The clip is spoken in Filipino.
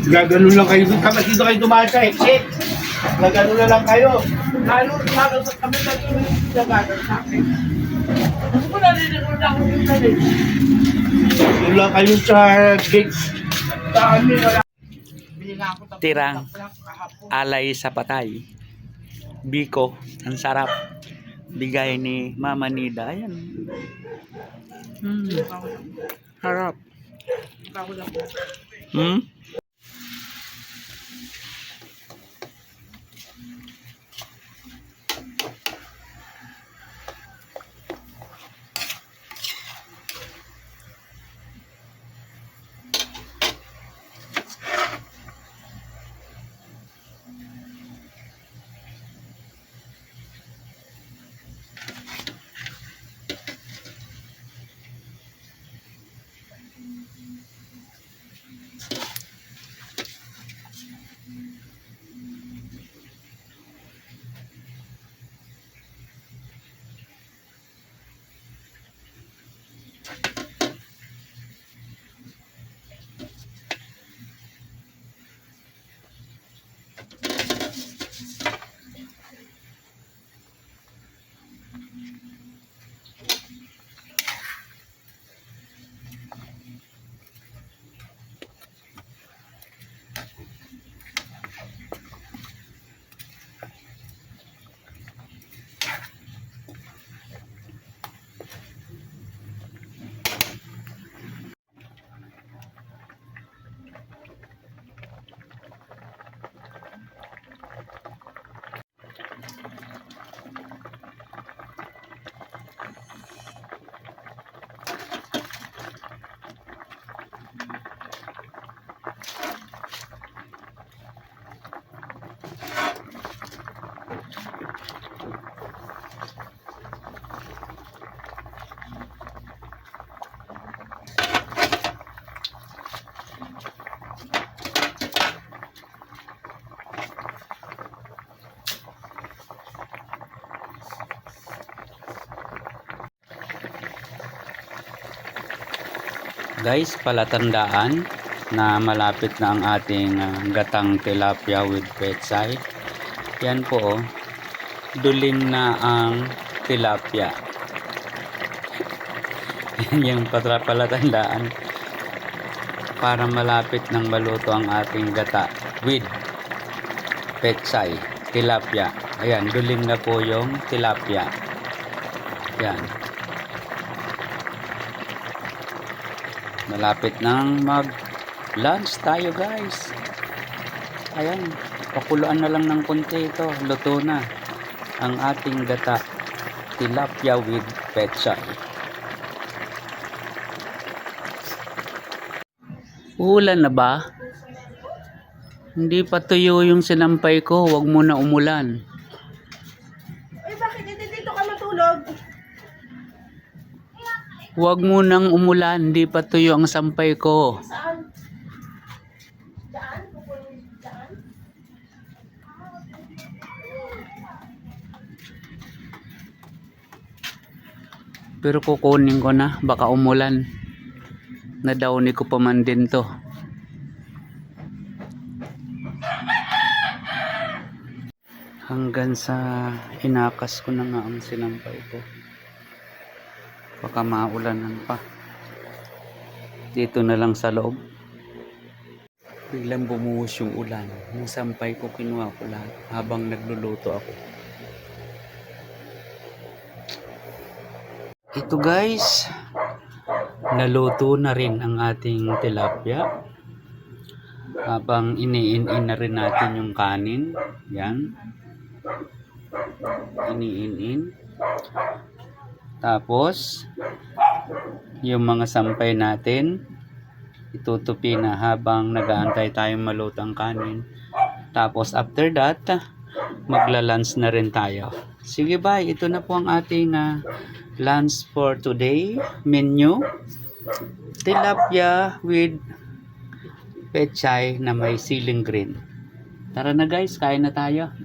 Gagano lang kayo dun. Kapag dito kayo dumaan sa exit, gagano na lang kayo. Lalo sa kami na gagano sa akin. Ano ko nalilito na ako yung galing? Doon lang kayo sa gate. Saan nyo wala. Tirang alay sa patay. Biko, ang sarap. Bigay ni Mama Nida. Ayan. Harap. Guys, palatandaan na malapit na ang ating gatang tilapia with petsay. Yan po, oh. Duling na ang tilapia. Yung palatandaan para malapit nang maluto ang ating gata with petsay, tilapia. Ayan, duling na po yung tilapia. Yan. Malapit nang mag lunch tayo, guys. Ayan, pakuluan na lang ng konti ito. Luto na ang ating gata tilapia with petsay. Uulan na ba? Hindi pa tuyo yung sinampay ko. Huwag mo na umulan. Eh, bakit hindi dito ka matulog? Huwag mo nang umulan. Hindi pa tuyo ang sampay ko. Saan? Saan? Pupunin saan? Pero kukunin ko na. Baka umulan. Nadawni ko pa man din to. Hanggang sa inakas ko na nga ang sinampay ko. Baka maulanan pa. Dito na lang sa loob. Biglang bumuhos yung ulan. Yung sampay ko kinuha ko lahat habang nagluluto ako. Ito, guys. Naluto na rin ang ating tilapia. Habang iniin-in na rin natin yung kanin. Yan. Iniin-in. Tapos, yung mga sampay natin, itutupi na habang nag-aantay tayong malutang kanin. Tapos, after that, magla-lunch na rin tayo. Sige, bye. Ito na po ang ating lunch for today. Menu. Tilapia with pechay na may siling green. Tara na, guys, kain na tayo.